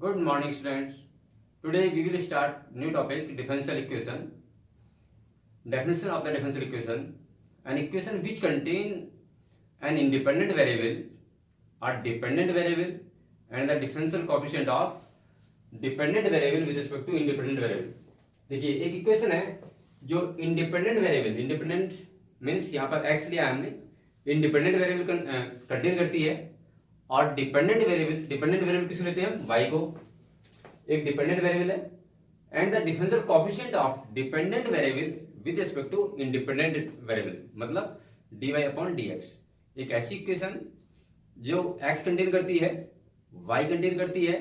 Good morning, students. Today we will start new topic differential equation. Definition of the differential equation: an equation which contain an independent variable or dependent variable and the differential coefficient of dependent variable with respect to independent variable. देखिए एक equation है जो independent variable, independent means यहाँ पर x लिया हमने, independent variable contain करती है और डिपेंडेंट वेरिएबल किसको लेते हैं, y को, एक डिपेंडेंट वेरिएबल है and the differential coefficient of dependent variable with respect to independent variable, मतलब dy अपॉन dx. एक ऐसी इक्वेशन जो x कंटेन करती है, y कंटेन करती है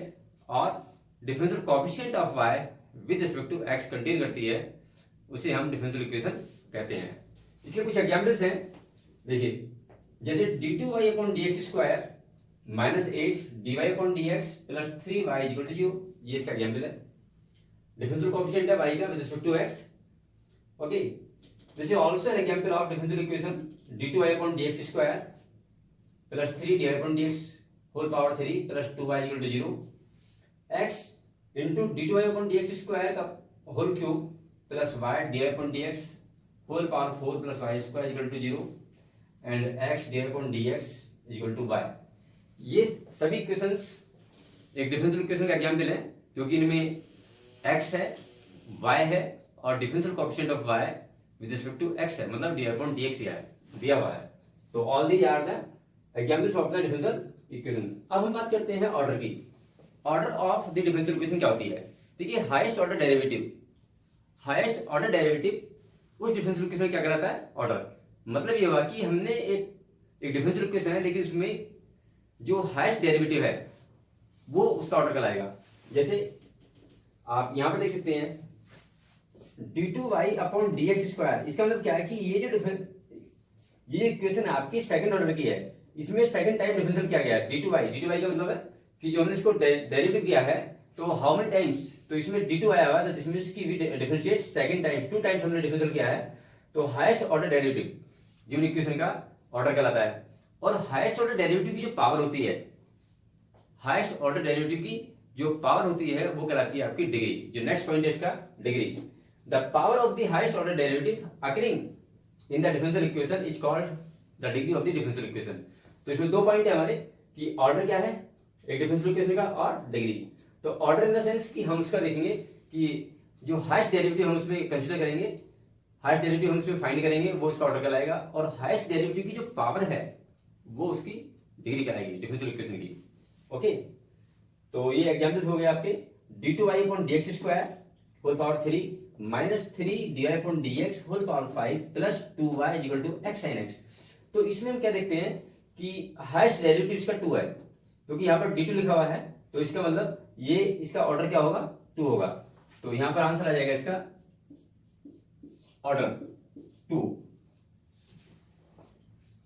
और differential coefficient of y with respect to x contain करती है, उसे हम डिफरेंशियल इक्वेशन कहते हैं. इसके कुछ एग्जांपल्स हैं. देखिए जैसे d2y upon dx square minus 8 dy upon dx plus 3y equal to 0, ये इसका एग्जांपल है. डिफरेंशियल कोएफिशिएंट है y का with respect to x. Okay, this is also an example of differential equation d2y upon dx square plus 3 dy upon dx whole power 3 plus 2y equal to 0. x into d2y upon dx square का whole cube plus y dy upon dx whole power 4 plus y square equal to 0 and x dy upon dx equal to y. ये सभी equations एक differential equation का example है क्योंकि इनमें x है, y है और differential coefficient of y with respect to x है, मतलब dy अपॉन dx दिया हुआ है. तो all these are the examples of the differential equation. अब हम बात करते हैं ऑर्डर की. Order of the differential equation क्या होती है? देखिए highest order derivative, highest order derivative उस डिफरेंशियल इक्वेशन क्या कहलाता है? ऑर्डर. मतलब ये हुआ कि हमने एक डिफरेंशियल इक्वेशन है लेकिन उसमें जो हाईएस्ट डेरिवेटिव है वो उसका ऑर्डर कहलाएगा. जैसे आप यहां पर देख सकते हैं d2y अपॉन dx स्क्वायर. इसका मतलब क्या है कि ये इक्वेशन आपकी सेकंड ऑर्डर की है. इसमें सेकंड टाइम डिफरेंशियल किया गया है d2y का मतलब है कि जो हमने इसको डेरिवेटिव किया है तो हाउ मेनी टाइम्स, तो इसमें d2 आया हुआ, तो दिस मींस कि we differentiate second times, two times हमने डिफरेंशियल किया है. तो highest order derivative given equation का ऑर्डर कहलाता है. और हाईएस्ट ऑर्डर डेरिवेटिव की जो पावर होती है, हाईएस्ट ऑर्डर डेरिवेटिव की जो पावर होती है वो कहलाती है आपकी डिग्री. जो नेक्स्ट पॉइंट है इसका degree. The power of the highest order derivative occurring in the differential equation is called the degree of the differential equation. तो इसमें दो पॉइंट है हमारे कि ऑर्डर क्या है एक डिफरेंशियल इक्वेशन का और डिग्री. तो ऑर्डर इन द सेंस कि हम उसका देखेंगे कि जो हाईएस्ट डेरिवेटिव हम उसमें कंसीडर करेंगे, हाईएस्ट डेरिवेटिव हम उसमें फाइंड करेंगे, वो उसका ऑर्डर कहलाएगा. और हाईएस्ट डेरिवेटिव की जो पावर है वो उसकी डिग्री कराएगी डिफरेंशियल इक्वेशन की. ओके, तो ये एग्जांपल्स हो गए आपके d2y upon dx square whole power 3 minus 3 dy upon dx whole power 5 plus 2y equal to x sin x. तो इसमें हम क्या देखते हैं कि हाईएस्ट डेरिवेटिव इसका 2 है क्योंकि यहाँ पर d2 लिखा हुआ है, तो इसका मतलब ये इसका ऑर्डर क्या होगा? 2 होगा. तो यहां पर आंसर आ जाएगा इसका ऑर्डर 2.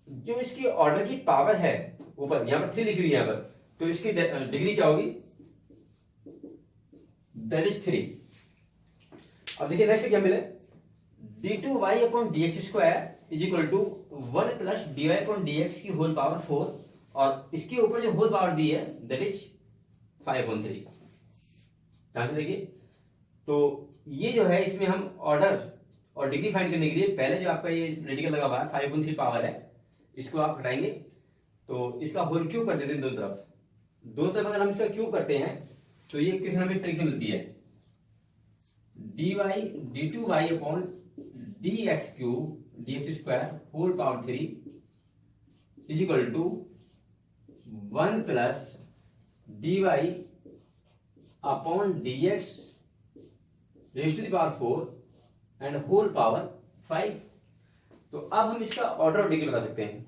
जो इसकी ऑर्डर की पावर है ऊपर यहां पर 3 लिखी हुई है यहां पर, तो इसकी डिग्री क्या होगी? That is 3. अब देखिए नेक्स्ट क्या मिले, d2y upon dx square is equal to 1 plus dy upon dx की होल पावर 4 और इसके ऊपर जो होल पावर दी है दैट इज 5/3. ध्यान से देखिए. तो ये जो है इसमें हम ऑर्डर और डिग्री फाइंड करने के लिए पहले जो आपका ये रेडिकल लगा हुआ है 5/3 पावर है, इसको आप हटाएंगे तो इसका होल क्यूब कर देते हैं दोनों तरफ अगर हम इसका क्यूब करते हैं तो ये इक्वेशन हमें इस तरीके से मिलती है d2y upon dx cube dx square whole power 3 is equal to 1 plus dy upon dx raise to the power 4 and whole power 5. तो अब हम इसका ऑर्डर और डिग्री बता सकते हैं.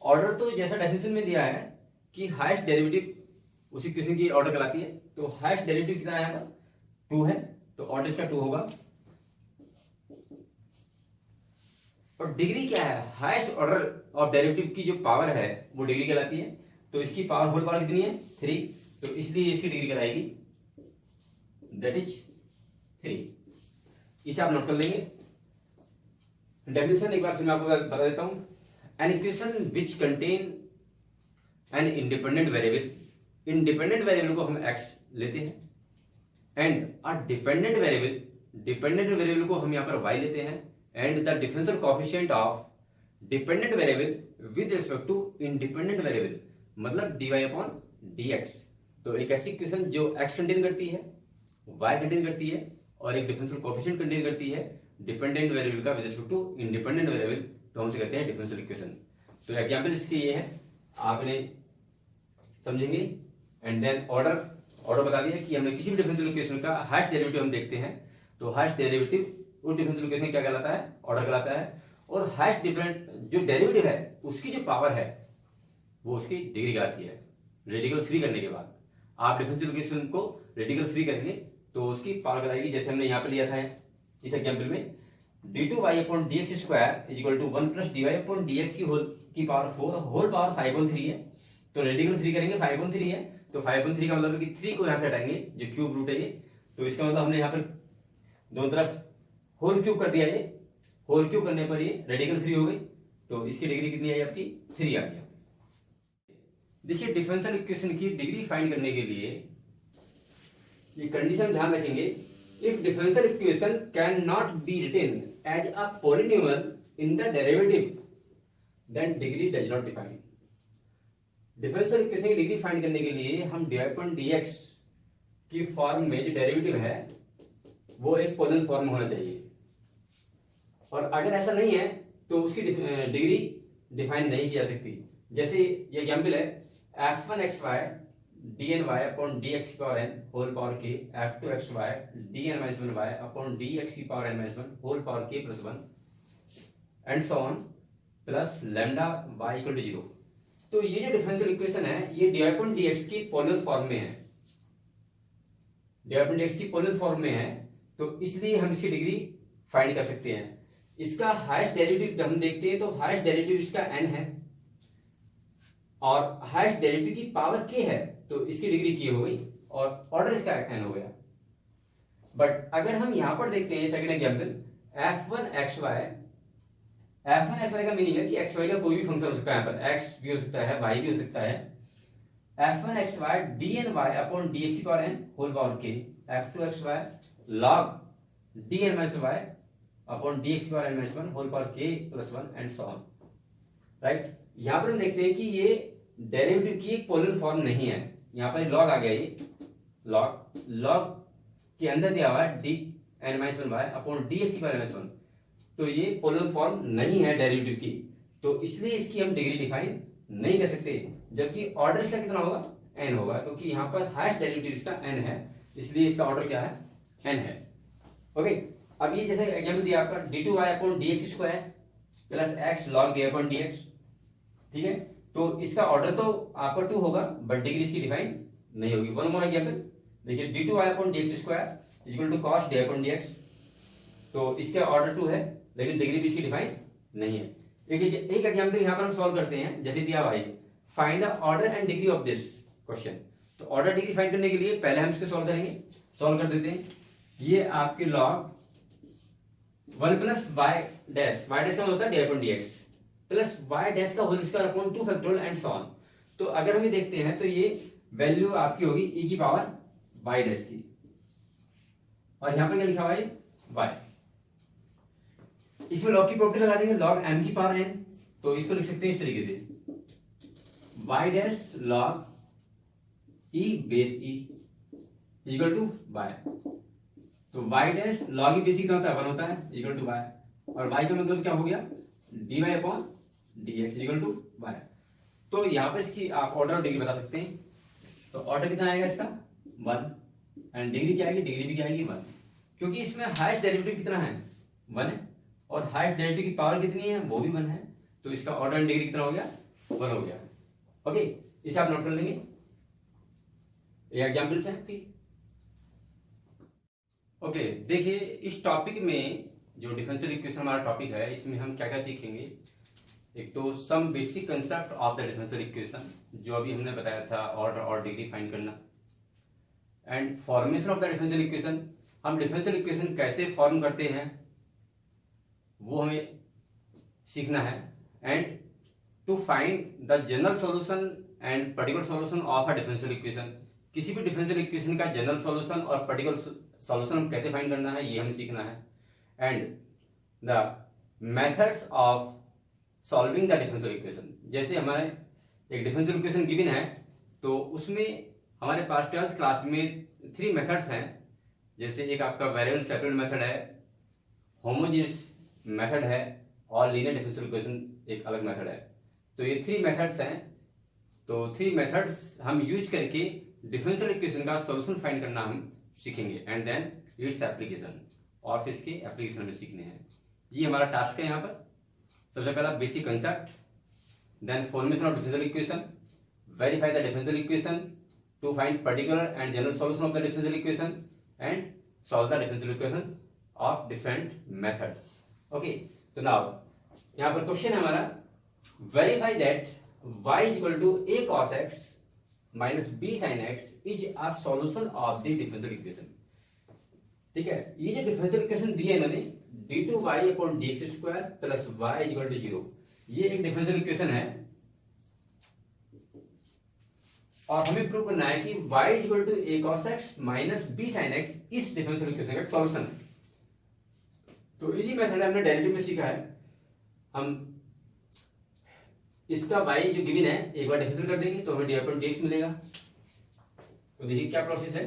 ऑर्डर तो जैसा डेफिनेशन में दिया है कि हाईएस्ट डेरिवेटिव उसी इक्वेशन की ऑर्डर कहलाती है. तो हाईएस्ट डेरिवेटिव कितना है? 2 है, तो ऑर्डर इसका 2 होगा. और डिग्री क्या है? हाईएस्ट ऑर्डर ऑफ डेरिवेटिव की जो पावर है वो डिग्री कहलाती है. तो इसकी पावर होल पावर कितनी है? 3. तो इसलिए इसकी डिग्री कहलाएगी दैट इज 3. इसे आप नोट कर लेंगे. डेफिनेशन एक बार फिर मैं आपको बता देता हूं. An equation which contain an independent variable, independent variable को हम x लेते हैं एंड अ डिपेंडेंट वेरिएबल को हम यहाँ पर y लेते हैं and the differential coefficient of dependent variable with respect to independent variable, मतलब dy अपॉन dx। तो एक ऐसी इक्वेशन जो x कंटेन करती है, y कंटेन करती है और एक डिफरेंशियल कोएफिशिएंट कंटेन करती है डिपेंडेंट वेरिएबल का with respect to independent variable, तो हम उसे कहते हैं डिफरेंशियल इक्वेशन। तो एग्जांपल इसके ये है, आपने समझेंगे एंड देन ऑर्डर बता दिया कि हमने किसी भी डिफरेंशियल इक्वेशन का हाईएस्ट डेरिवेटिव हम देखते हैं, तो हाईएस्ट डेरिवेटिव उस डिफरेंशियल इक्वेशन क्या कहलाता है, ऑर्डर कहलाता है। और हाईएस्ट डिफरेंट जो डेरिवेटिव है उसकी जो पावर है वो उसकी डिग्री कहलाती है। रेडिकल फ्री करने के बाद आप डिफरेंशियल इक्वेशन को रेडिकल फ्री करेंगे तो उसकी पावर बताएगी। जैसे हमने यहाँ पे लिया था इस एग्जाम्पल में d2y upon dx square is equal to 1 plus dy upon dx की पावर 4 होल पावर 5/3 है। तो रेडिकल फ्री करेंगे 5/3 है, तो 5/3 का मतलब है कि 3 को यहाँ से हटाएंगे जो क्यूब रूट है ये, तो इसका मतलब हमने यहाँ पर दोनों तरफ होल क्यूब कर दिया। ये होल क्यूब करने पर ये रेडिकल फ्री हो गई, तो इसकी डिग्री कितनी आई आपकी 3 आ गई। देखिए डिफरेंशियल इक्वेशन की डिग्री फाइंड करने के लिए ये कंडीशन ध्यान रखेंगे, if differential equation can not be written as a polynomial in the derivative then degree does not define. Differential equation की डिग्री फाइंड करने के लिए हम dy अपॉन dx की फॉर्म में जो डेरिवेटिव है वो एक पोलर फॉर्म होना चाहिए, और अगर ऐसा नहीं है तो उसकी डिग्री डिफाइन नहीं की जा सकती। जैसे ये एग्जांपल है f1xy dny अपॉन dx की power n whole power k, f2xy dn minus 1y upon dx की power n minus 1 whole power k plus 1 and so on plus lambda y equal to 0। तो ये जो differential equation है ये dy upon dx की polar form में है, dy upon dx की पोलर फॉर्म में है, तो इसलिए हम इसकी डिग्री फाइंड कर सकते हैं। इसका हाईएस्ट डेरिवेटिव जब हम देखते हैं तो हाईएस्ट डेरिवेटिव इसका n है और हाईएस्ट डेरिवेटिव की पावर k है, तो इसकी डिग्री k हो गई और ऑर्डर इसका n हो गया। बट अगर हम यहां पर देखते हैं सेकंड एग्जांपल f1xy का मीनिंग है कि xy का कोई भी फंक्शन हो सकता है, यहाँ पर x भी हो सकता है y भी हो सकता है। f1xy dny अपॉन dx की power n whole power k, f2xy log dn minus y upon dx की power n minus 1 whole power k plus 1 and so on. Right, यहां पर हम देखते हैं कि ये डेरिवेटिव की एक पोलर फॉर्म नहीं है। यहाँ पर लॉग आ गया, ये लॉग के अंदर दिया हुआ है dn minus 1y upon dx की पावर n माइनस 1, तो ये पोलर फॉर्म नहीं है डेरिवेटिव की, तो इसलिए इसकी हम डिग्री डिफाइन नहीं कर सकते। जबकि ऑर्डर इसका कितना होगा, n होगा, क्योंकि यहाँ पर हाईएस्ट डेरिवेटिव इसका n है, इसलिए इसका ऑर्डर क्या है, n है। ओके, अब ये जैसे एग्जांपल दिया आपका d2y upon dx square plus x log dy upon dx, ठीक है, तो इसका ऑर्डर तो आपका 2 होगा बट डिग्री इसकी डिफाइन नहीं होगी। वन मोर एग्जांपल देखिए d2y upon dx square is equal to cos dy upon dx, तो इसका ऑर्डर 2 है लेकिन डिग्री भी इसकी डिफाइन नहीं है। एक एग्जांपल यहां पर हम सॉल्व करते हैं, जैसे दिया भाई find the order and degree of this question. तो ऑर्डर डिग्री फाइंड करने के लिए पहले हम इसको सॉल्व करेंगे, सॉल्व कर देते हैं। ये आपके लॉग 1 प्लस y डैश का होता है dy upon dx plus y dash का whole square upon 2 factorial and so on. तो अगर हम ये देखते हैं तो ये वैल्यू आपकी होगी e की पावर y डैश की, और यहां पर क्या लिखा हुआ है y। इसमें लॉग की प्रॉपर्टी लगा देंगे, लॉग m की पावर n, तो इसको लिख सकते हैं इस तरीके से y dash log e base e equal to y। तो y dash log e base कितना होता है, 1 होता है, इक्वल टू y, और y का मतलब क्या हो गया dy upon dx equal to y। तो यहां पर इसकी आप ऑर्डर और डिग्री बता सकते हैं। तो ऑर्डर कितना आएगा इसका 1 एंड डिग्री क्या आएगी, डिग्री भी क्या आएगी 1, क्योंकि इसमें हाईएस्ट डेरिवेटिव कितना है 1 है और हाईएस्ट डेरिवेटिव की पावर कितनी है वो भी 1 है, तो इसका ऑर्डर एंड डिग्री कितना हो गया 1 हो गया। ओके, इसे आप नोट कर लेंगे, ये एग्जांपल्स हैं आपकी। ओके, देखिए इस टॉपिक में जो डिफरेंशियल इक्वेशन हमारा टॉपिक है इसमें हम क्या क्या सीखेंगे। एक तो some basic concept of the differential equation जो अभी हमने बताया था, ऑर्डर और डिग्री फाइंड करना, and formation of the differential equation, हम डिफरेंशियल इक्वेशन कैसे फॉर्म करते हैं वो हमें सीखना है, and to find the general solution and particular solution of a differential equation, किसी भी डिफरेंशियल इक्वेशन का जनरल सॉल्यूशन और पर्टिकुलर सॉल्यूशन कैसे फाइंड करना है ये हमें सीखना है, and the methods of solving the differential equation. जैसे हमारे एक डिफरेंशियल इक्वेशन गिवन है तो उसमें हमारे पास 12th क्लास में 3 मेथड्स हैं। जैसे एक आपका वेरिएबल सेपरेट मेथड है, होमोजेनियस मेथड है और लीनियर डिफरेंशियल इक्वेशन एक अलग मेथड है। तो ये 3 मेथड्स हैं। तो 3 मेथड्स हम यूज करके डिफरेंशियल इक्वेशन का सॉल्यूशन फाइंड करना हम सीखेंगे, एंड देन इट्स एप्लीकेशन, और फिर इसके एप्लीकेशन हमें सीखने हैं। ये हमारा टास्क है। यहाँ पर सबसे पहला basic concept, then formation of differential equation, verify the differential equation to find particular and general solution of the differential equation, and solve the differential equation of different methods. Okay, तो now यहाँ पर question है हमारा, verify that y is equal to a cos x minus b sin x is a solution of the differential equation। ठीक है, ये जो differential equation दी है इन्होंने d2y upon dx square plus y is equal to 0, ये एक differential equation है और हमें प्रूव करना है कि y is equal to a cos x minus b sin x इस डिफरेंशियल इक्वेशन का सॉल्यूशन है। तो इजी मेथड हमने डेरिवेटिव में सीखा है। हम इसका y जो गिवन है एक बार डिफरेंशियल कर देंगे तो हमें dy अपॉन dx मिलेगा। तो देखिए क्या प्रोसेस है,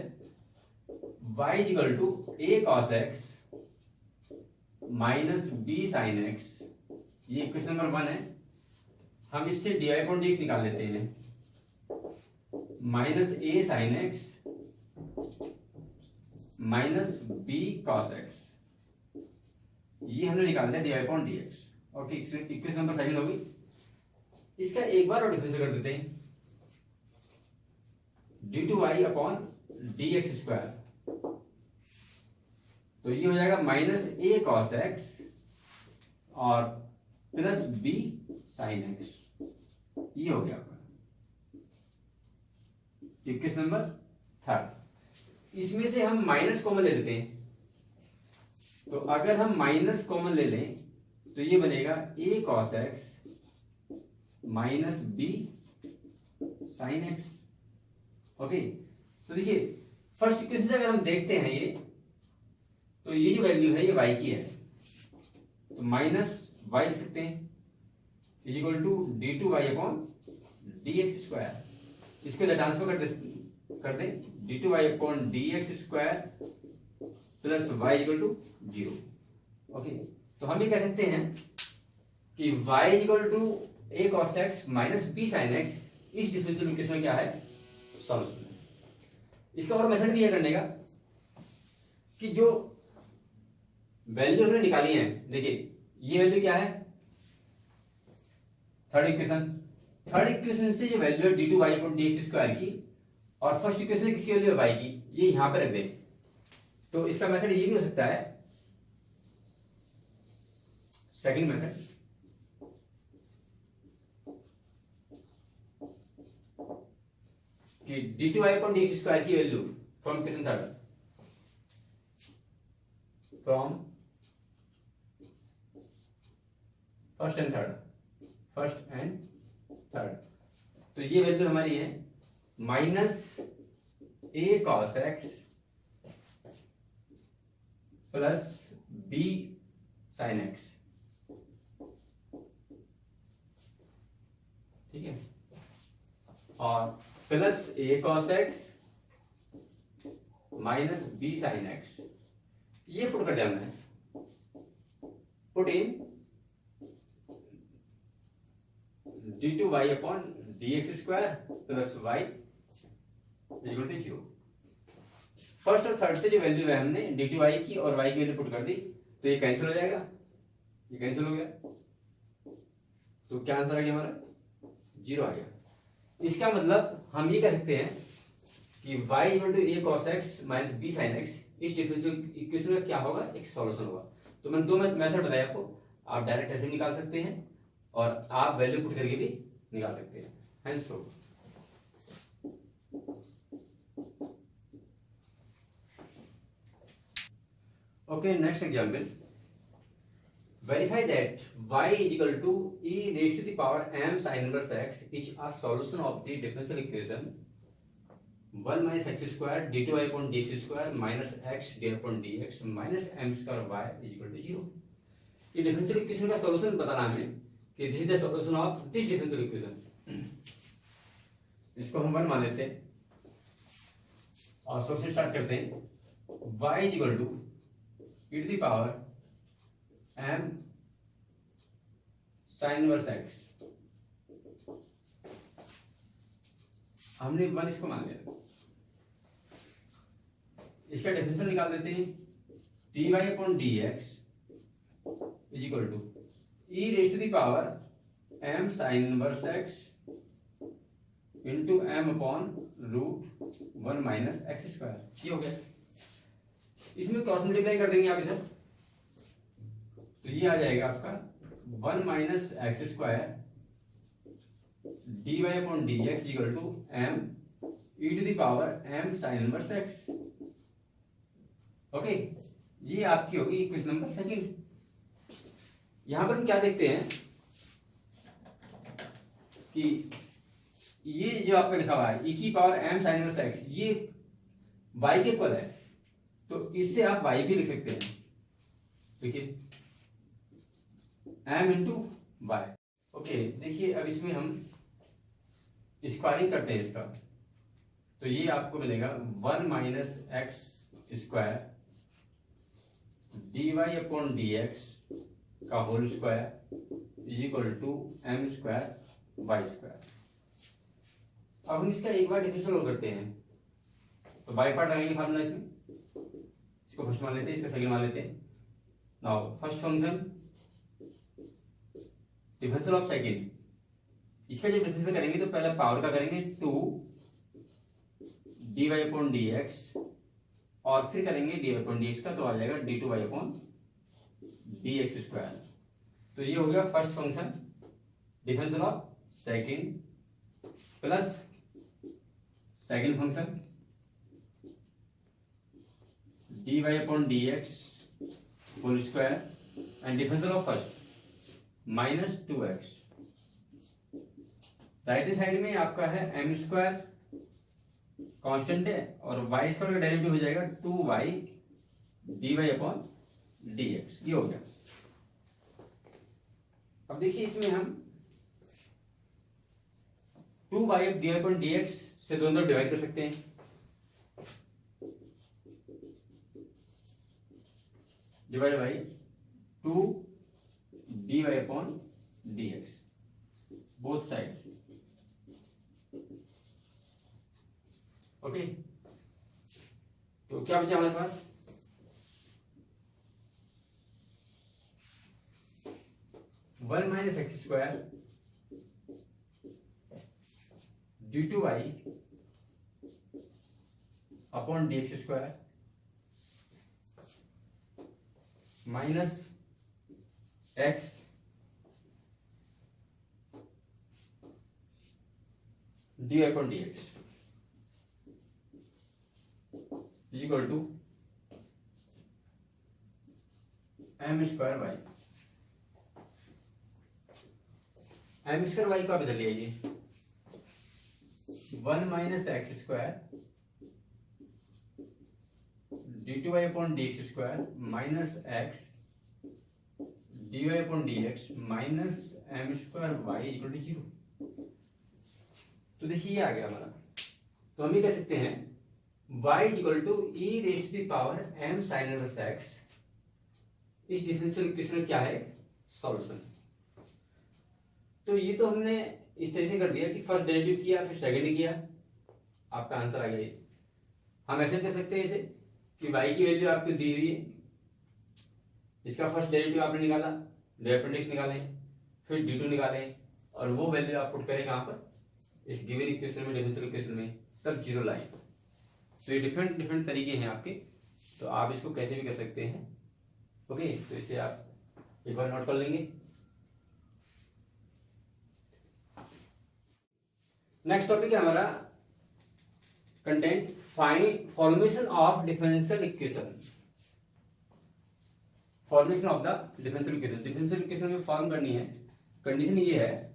y is equal to a cos x minus b sin x, ये इक्वेशन नंबर 1 है। हम इससे dy अपॉन dx निकाल लेते हैं, minus a sin x minus b cos x, ये हमने निकाल लिया dy upon dx। Okay, equation number second होगी। इसका एक बार और डिफरेंशियल कर देते हैं, d2y अपॉन dx स्क्वायर, तो ये हो जाएगा माइनस a cos x और प्लस b sin x, ये हो गया आपका इक्वेशन नंबर 3। इसमें से हम माइनस कॉमन ले लेते हैं, तो अगर हम माइनस कॉमन ले लें तो ये बनेगा a cos x minus b sine x। Okay, तो देखिए फर्स्ट इक्वेशन से अगर हम देखते हैं ये, तो ये जो वैल्यू है ये y की है, तो माइनस y लिख सकते हैं is equal to d2y upon dx square. इसको इधर ट्रांसफर कर दें d2y upon dx square plus y equal to 0। Okay, तो हम ये कह सकते हैं कि y equal to a cos x minus b sin x इस डिफरेंशियल इक्वेशन में क्या है, सॉल्यूशन है। इसका और मेथड भी है करने का कि जो वैल्यू हमने निकाली है, देखिए ये वैल्यू क्या है, थर्ड इक्वेशन से जो वैल्यू है d2y अपॉन dx स्क्वायर की, और फर्स्ट इक्वेशन से किसकी वैल्यू है y की, ये यहां पे रख दें। तो इसका मेथड ये भी हो सकता है, सेकंड मेथड, कि d2y अपॉन dx स्क्वायर की value from equation third, from first and third, तो ये वैल्यू हमारी है minus a cos x plus b sin x। ठीक है, और plus a cos x minus b sin x, ये पुट कर दिया हमने, put in d2y upon dx square plus y equal to 0। First और थर्ड से जो वैल्यू है हमने d2y की और y की वैल्यू पुट कर दी, तो ये कैंसिल हो जाएगा, ये कैंसिल हो गया, तो क्या आंसर आ गया हमारा, 0 आ गया। इसका मतलब हम ये कह सकते हैं कि y equal to a cos x minus b sin x इस डिफरेंशियल इक्वेशन का क्या होगा, एक सॉल्यूशन होगा। तो मैंने 2 मेथड बताया आपको, आप डायरेक्ट ऐसे निकाल सकते हैं और आप वैल्यू पुट करके भी निकाल सकते हैं। Hence prove. Okay, next example, verify that y is equal to e raised to the power m sin inverse x is a solution of the differential equation 1 minus x square d two y upon d x square minus x d upon d x minus m square y is equal to 0। ये differential equation का solution बताना हमें कि this is the solution of this differential equation. इसको हम 1 मान लेते हैं और सॉल्यूशन स्टार्ट करते हैं। y is equal to e to the power m sin inverse x। हमने 1 इसको मान लिया। इसका डिफरेंशियल निकाल देते हैं। dy upon dx is equal to e raise to the power m sin inverse x into m upon root 1 minus x square. ये हो गया। इसमें क्रॉस मल्टीप्लाई कर देंगे आप इधर, तो ये आ जाएगा आपका 1 minus x square d y upon d x equal to m e to the power m sin inverse x। Okay, ये आपकी होगी क्वेश्चन नंबर सेकंड। यहां पर हम क्या देखते हैं कि ये जो आपका लिखा हुआ है e की power m sin inverse x, ये y के इक्वल है, तो इससे आप y भी लिख सकते हैं। देखिए m इंटू वाई। ओके, देखिए अब इसमें हम स्क्वायरिंग करते हैं इसका, तो ये आपको मिलेगा 1 minus x square d y upon d x का whole square is equal to m square y square. अब हम इसका एक बार डिफरेंशियल करते हैं, तो बाई पार्ट लगाएंगे फार्मूला इसमें। इसको फर्स्ट मान लेते हैं, इसको सेकंड मान लेते हैं। Now first function differential of second, इसका जब डिफरेंशियल करेंगे तो पहले पावर का करेंगे 2 d y upon d x और फिर करेंगे d y upon d x का, तो आ जाएगा d two y upon d x square. तो ये हो गया first function differential of second plus second function d y upon d x whole square and differential of first minus 2x। Right hand side में आपका है M square constant है और Y square का डेरिवेटिव हो जाएगा 2y d y upon d x. ये हो गया। अब देखिए इसमें हम 2y d y upon d x से दोनों तरफ डिवाइड कर सकते हैं। Divide by 2 d y upon d x both side. Okay, तो क्या बचा हमारे पास? One minus x square d two y upon d x square minus x d y upon d x is equal to m square y. M square y का बदल लिया ये 1 minus x square d two y upon d x square minus x d y upon d x minus m square y equal to 0। तो देखिए ये आ गया हमारा। तो हम ये कह सकते हैं y equal to e raise to the power m sin inverse x। इस डिफरेंशियल इक्वेशन क्या है? सॉल्यूशन। तो ये तो हमने इस तरह से कर दिया कि फर्स्ट डेरिवेटिव किया फिर सेकंड किया, आपका आंसर आ गया ये। हम ऐसे कह सकते हैं इसे कि y की वैल्यू आपको दी हुई है, इसका फर्स्ट डेरिवेटिव आपने निकाला, डेरिवेटिव निकाले, फिर d2 निकाले और वो वैल्यू आप पुट करें कहां पर? इस गिवन इक्वेशन में, डिफरेंशियल इक्वेशन में, तब 0 लाए। तो ये डिफरेंट तरीके हैं आपके, तो आप इसको कैसे भी कर सकते हैं। ओके, तो इसे आप एक बार नोट कर लेंगे। नेक्स्ट टॉपिक है हमारा content find formation of differential equation. Formation of the differential equation. Differential equation में फॉर्म करनी है, कंडीशन ये है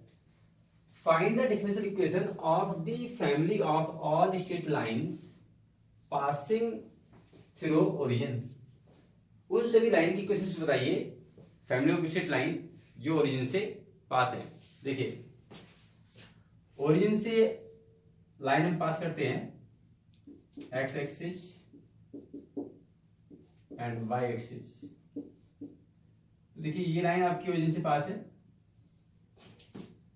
find the differential equation of the family of all straight lines passing through origin. उन सभी line की इक्वेशन बताइए, family of straight line जो ओरिजिन से पास है। देखिए ओरिजिन से लाइन हम पास करते हैं x axis and y axis. देखिए ये लाइन आपकी ओरिजिन से पास है,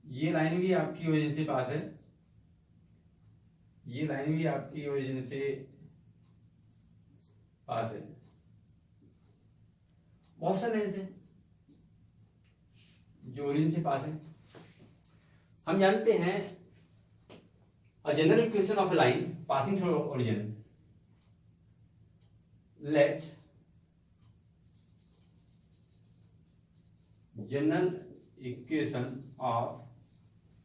ये लाइन भी आपकी ओरिजिन से पास है, ये लाइन भी आपकी ओरिजिन से पास है। बहुत सारे लाइन है जो ओरिजिन से पास है। हम जानते हैं a general equation of a line passing through origin. Let general equation of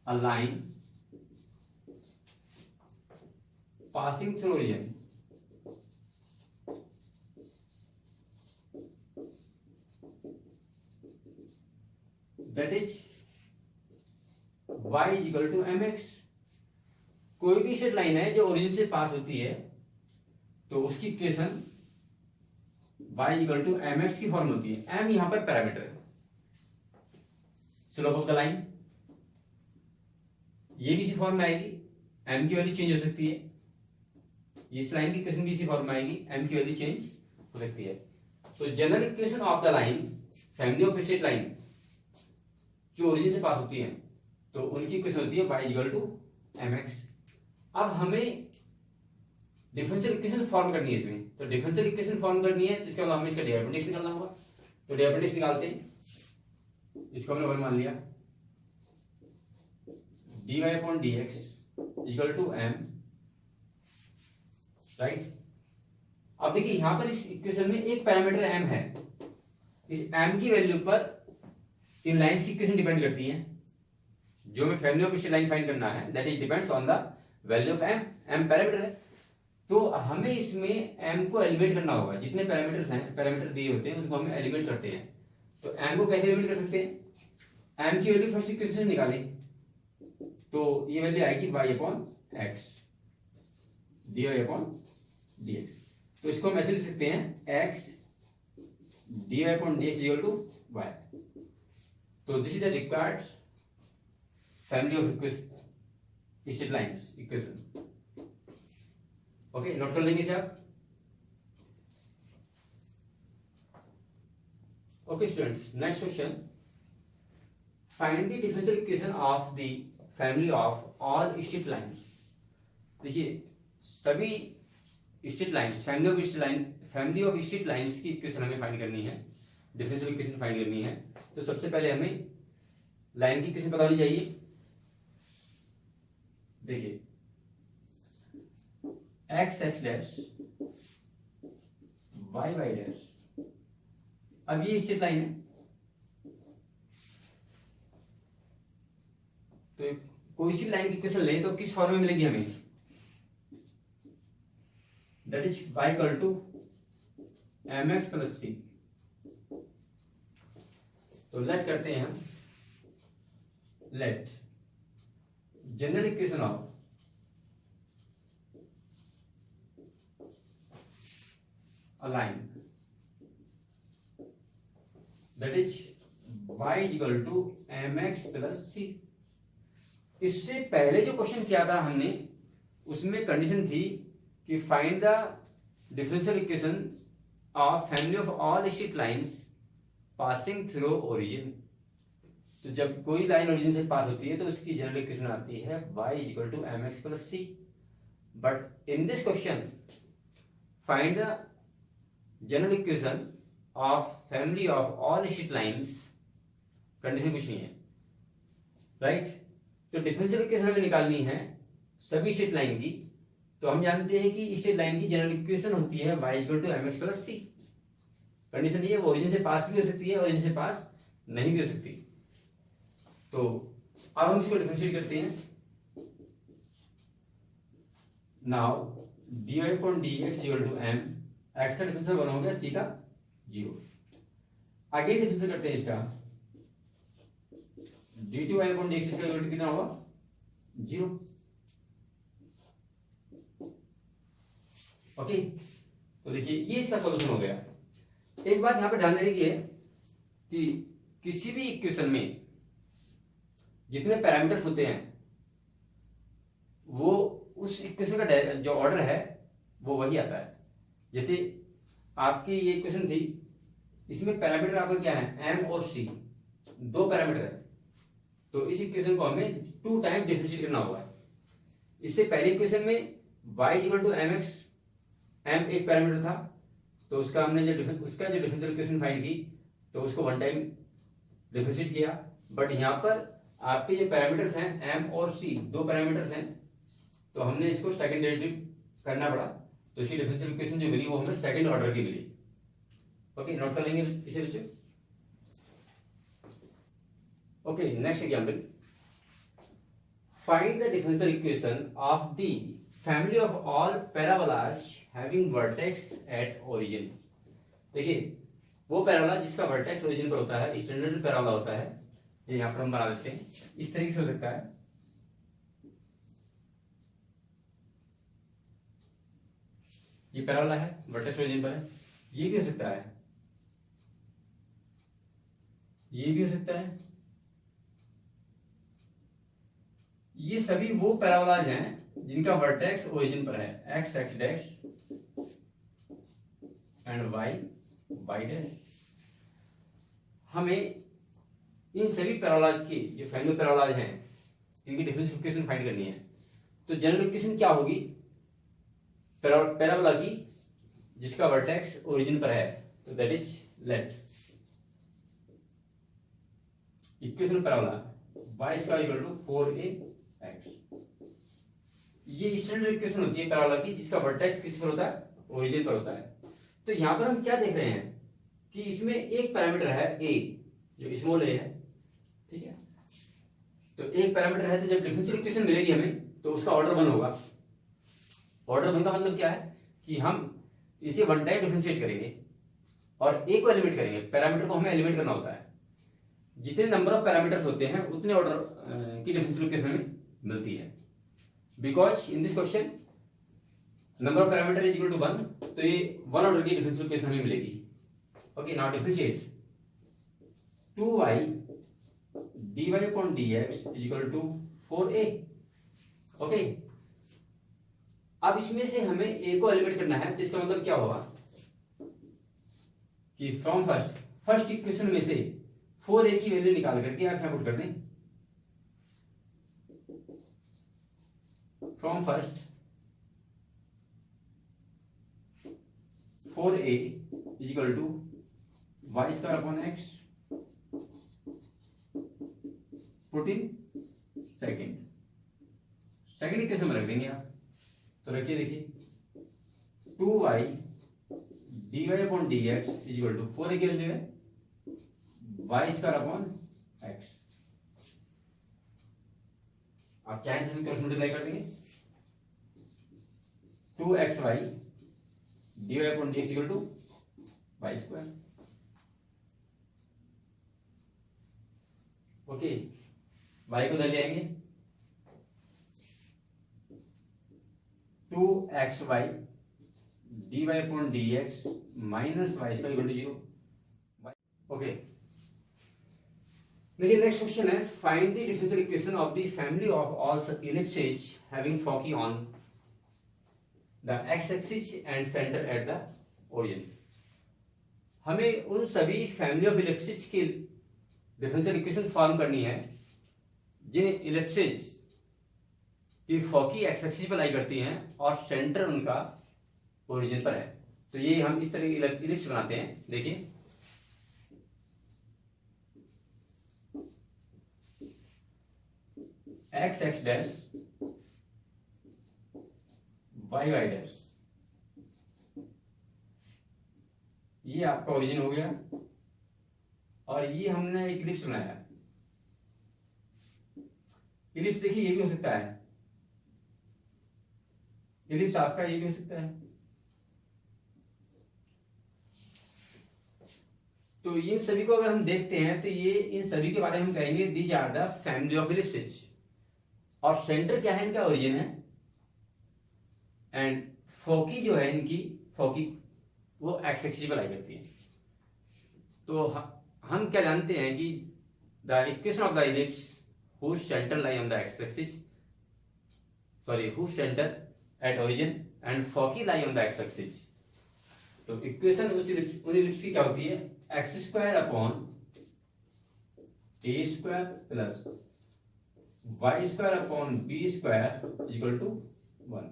a line passing through origin that is y is equal to mx। कोई भी स्ट्रेट लाइन है जो ओरिजिन से पास होती है तो उसकी equation y equal to mx की फॉर्म होती है। m यहां पर पैरामीटर है, स्लोप ऑफ द लाइन। ये भी इसी फॉर्म में आएगी, m की वैल्यू चेंज हो सकती है, इस लाइन की इक्वेशन भी इसी फॉर्म में आएगी, m की वैल्यू चेंज हो सकती है। तो general equation of the lines family of straight line जो ओरिजिन से पास होती है तो उनकी इक्वेशन होती है y इक्वल टू mx। अब हमें डिफरेंशियल इक्वेशन फॉर्म करनी है इसमें, तो डिफरेंशियल इक्वेशन फॉर्म करनी है तो इसके बाद हमें इसका डेरिवेटिव निकालना होगा। तो डेरिवेटिव निकालते हैं, इसको हमने वन मान लिया, dy upon dx equal to m, right. अब देखिए यहां पर इस इक्वेशन में एक पैरामीटर m है, इस m की वैल्यू पर इन लाइंस की इक्वेशन डिपेंड करती है। जो हमें family of straight line find करना है that is depends on the value of m parameter है। तो हमें इसमें m को एलिमिनेट करना होगा, जितने पैरामीटर्स हैं, पैरामीटर दिए होते हैं उनको हमें एलिमिनेट करते हैं। तो m को कैसे एलिमिनेट कर सकते हैं, m की वैल्यू फर्स्ट इक्वेशन से निकालें तो ये वैल्यू आएगी y upon x dy upon dx। तो इसको हम ऐसे लिख सकते हैं x dy upon dx equal to y। तो this is the required family of straight lines equation. Okay, note कर लेंगे इसे आप। Okay students, next question, find the differential equation of the family of all straight lines. देखिए सभी straight lines, family of straight lines की equation हमें find करनी है, डिफरेंशियल इक्वेशन फाइंड करनी है। तो सबसे पहले हमें लाइन की इक्वेशन पता होनी चाहिए। देखिए x x dash y y dash, अब ये स्ट्रेट लाइन है तो कोई सी लाइन की इक्वेशन ले तो किस फॉर्म में मिलेगी हमें, that is y equal to mx plus c. तो लेट करते हैं हम, let general equation of a line that is y equal to mx plus c। इससे पहले जो क्वेश्चन किया था हमने उसमें कंडीशन थी कि find the differential equation of family of all straight lines passing through origin. तो जब कोई लाइन ओरिजिन से पास होती है तो उसकी जनरल इक्वेशन आती है y equal to mx plus c. But in this question find the general equation of family of all straight lines, condition कुछ नहीं है, राइट। तो डिफरेंशियल इक्वेशन हमें निकालनी है सभी स्ट्रेट लाइन की। तो हम जानते हैं कि स्ट्रेट लाइन की जनरल इक्वेशन होती है y equal to mx plus c. Condition ये है, वो ओरिजिन से पास भी हो सकती है, ओरिजिन से पास नहीं भी हो सकती। तो अब हम इसको डिफरेंशिएट करते हैं। Now dy upon dx equal to m, x का डिफरेंशियल 1 हो गया, c का 0। आगे डिफरेंशियल करते हैं इसका, dy अपॉन dx इसका इक्वल टू कितना होगा 0। ओके, तो देखिए ये इसका सॉल्यूशन हो गया। एक बात यहां पर ध्यान देने की है कि किसी भी इक्वेशन में जितने पैरामीटर्स होते हैं वो उस इक्वेशन का जो ऑर्डर है वो वही आता है। जैसे आपकी ये इक्वेशन थी, इसमें पैरामीटर आपका क्या है, m और c, दो पैरामीटर है, तो इस इक्वेशन को हमें 2 टाइम डिफरेंशिएट करना होगा। इससे पहले इक्वेशन में y equal to mx, m एक पैरामीटर था, तो उसका हमने जो डिफरेंशियल इक्वेशन फाइंड की तो उसको 1 टाइम डिफरेंशिएट किया। बट यहाँ पर आपके जो पैरामीटर्स हैं m और c, दो पैरामीटर्स हैं, तो हमने इसको सेकंड डेरिवेटिव करना पड़ा, तो इसकी डिफरेंशियल इक्वेशन जो मिली वो हमें सेकंड ऑर्डर की मिली। ओके, नोट कर लेंगे इसे बच्चों। Okay, next example, find the differential equation of the family of all parabolas having vertex at origin. देखिए वो पैराबोला जिसका वर्टेक्स ओरिजिन पर होता है, स्टैंडर्ड पैराबोला होता है, ये यहां पर हम बना देते हैं, इस तरीके से हो सकता है। ये पैराबोला है, वर्टेक्स ओरिजिन पर है, ये भी हो सकता है, ये भी हो सकता है। ये सभी वो पैराबोलाज हैं जिनका वर्टेक्स ओरिजिन पर है, x x dash and y y dash. हमें इन सभी पैराबोलाज की जो फैमिली पैराबोलाज हैं इनकी डिफरेंशियल इक्वेशन फाइंड करनी है। तो जनरल इक्वेशन क्या होगी पैराबोला की जिसका वर्टेक्स ओरिजिन पर है, तो that is let equation parabola y square equal to 4ax। ये स्टैंडर्ड इक्वेशन होती है पैराबोला की जिसका वर्टेक्स किस पर होता है, ओरिजिन पर होता है। तो यहां पर हम क्या देख रहे हैं कि इसमें एक पैरामीटर है a, जो स्मॉल a है, ठीक है। तो एक पैरामीटर है, तो जब डिफरेंशियल इक्वेशन मिलेगी हमें तो उसका ऑर्डर 1 होगा। ऑर्डर 1 का मतलब क्या है कि हम इसे 1 टाइम डिफरेंशिएट करेंगे और a को एलिमिनेट करेंगे। पैरामीटर को हमें एलिमिनेट करना होता है, जितने नंबर ऑफ पैरामीटर्स होते हैं उतने ऑर्डर की डिफरेंशियल इक्वेशन हमें मिलती है। Because in this question number of parameter is equal to 1, तो ये 1 ऑर्डर की डिफरेंशियल इक्वेशन हमें मिलेगी। Okay, now differentiate 2y dy upon dx is equal to 4a। Okay, अब इसमें से हमें a को एलिमिनेट करना है, तो इसका मतलब क्या होगा कि फ्रॉम फर्स्ट इक्वेशन में से 4a की वैल्यू निकाल करके आप यहां पुट कर दें। From first 4a is equal to y square upon x, put in second equation में रख देंगे आप। तो रखिए, देखिए 2y dy upon dx is equal to 4a की वैल्यू है वाई स्क्वायर अपॉन एक्स। आप क्या इनसे क्रॉस मल्टीप्लाई कर देंगे, 2xy dy upon dx equal to y square. Okay, y को इधर ले आएंगे, 2xy dy upon dx minus y square equal to 0। Okay, देखिए नेक्स्ट क्वेश्चन है, find the differential equation of the family of all ellipses having foci on the x axis and centre at the origin. हमें उन सभी family of इलिप्सेज की differential equation form करनी है जिन इलिप्सेज की फोकी x axis पर लाई करती हैं और सेंटर उनका ओरिजिन पर है। तो ये हम इस तरह की इलिप्स बनाते हैं। देखिए x x dash y y dash, ये आपका ओरिजिन हो गया और ये हमने एक इलिप्स बनाया। इलिप्स देखिए ये भी हो सकता है, इलिप्स आपका ये भी हो सकता है। तो इन सभी को अगर हम देखते हैं तो ये इन सभी के बारे में हम कहेंगे these are the family of ellipses. और सेंटर क्या है इनका, ओरिजिन है, एंड फोकी जो है इनकी, फोकी वो एक्स एक्सिस पर लाई करती है। तो हम क्या जानते हैं कि the equation of the ellipse whose centre lie on the x axis, sorry whose centre at origin and foci lie on the x axis. तो इक्वेशन उन इलिप्स की क्या होती है, x square upon a square plus y square upon b square equal to 1।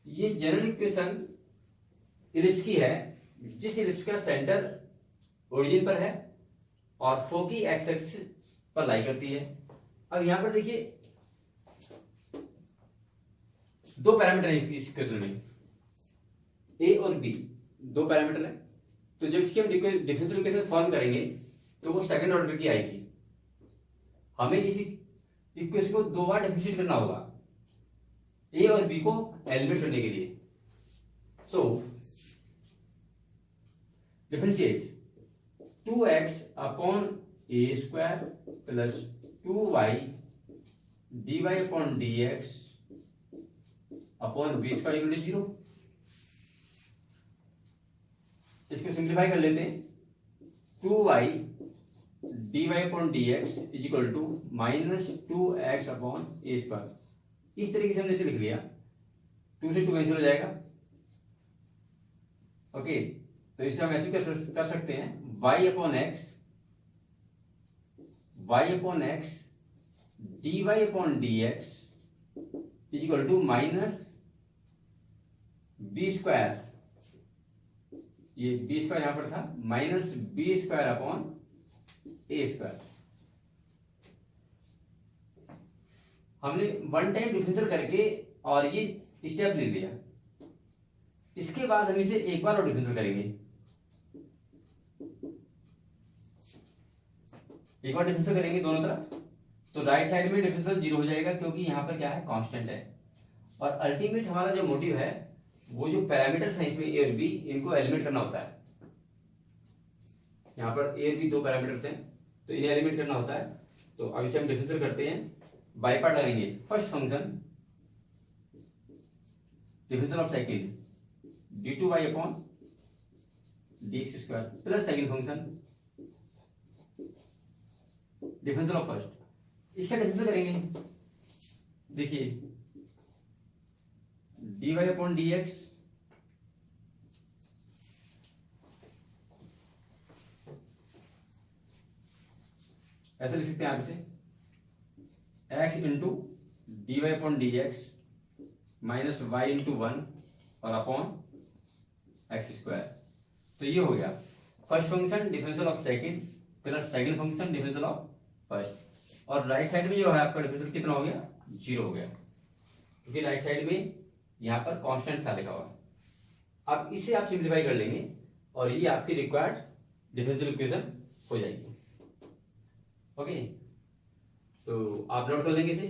ये general equation ellipse की है, जिस इलिप्स का सेंटर ओरिजिन पर है और फोकी एक्स एक्सिस पर लाई करती है। अब यहां पर देखिए दो पैरामीटर है इस इक्वेशन में, ए और बी, दो पैरामीटर है। तो जब इसकी हम डिफरेंशियल इक्वेशन फॉर्म करेंगे तो वो सेकंड ऑर्डर की आएगी। हमें इसी इक्वेशन को दो बार डिफरेंशिएट करना होगा ए और बी को एलिमिनेट करने के लिए। So differentiate 2x upon a square plus 2y dy upon dx upon b square equal to 0। इसको सिंप्लीफाई कर लेते हैं। 2y dy upon dx is equal to minus 2x upon a square. इस तरीके से हमने इसे लिख लिया, 2 से 2 कैंसिल हो जाएगा। ओके, तो इसे हम ऐसे कर सकते हैं, y upon x dy upon dx is equal to minus b square, ये बी स्क्वायर यहां पर था, minus b square upon a square. हमने वन टाइम डिफरेंशियल करके और ये स्टेप ले लिया। इसके बाद हम इसे एक बार और डिफरेंशियल करेंगे। एक बार डिफरेंशियल करेंगे दोनों तरफ, तो राइट साइड में डिफरेंशियल 0 हो जाएगा, क्योंकि यहां पर क्या है, कांस्टेंट है। और अल्टीमेट हमारा जो मोटिव है, वो जो पैरामीटर्स हैं इसमें ए और बी, इनको एलिमिनेट करना होता है। यहां पर ए और बी दो पैरामीटर्स हैं, तो इन्हें एलिमिनेट करना होता है। तो अब इसे हम डिफरेंशियल करते हैं, बाय पार्ट लगाएंगे। First function differential of second d2y upon dx square plus second function differential of first, इसका डिफरेंशियल करेंगे। देखिए dy अपॉन dx ऐसे लिख सकते हैं आप इसे, x into dy upon dx minus y into 1 और अपॉन एक्स स्क्वायर। तो ये हो गया first function differential of second plus second function differential of first. और राइट साइड में जो है आपका डिफरेंशियल कितना हो गया, 0 हो गया, क्योंकि राइट साइड में यहां पर कांस्टेंट था लिखा हुआ। अब इसे आप सिंप्लीफाई कर लेंगे और ये आपकी रिक्वायर्ड डिफरेंशियल इक्वेशन हो जाएगी। ओके, तो आप नोट कर लेंगे इसे।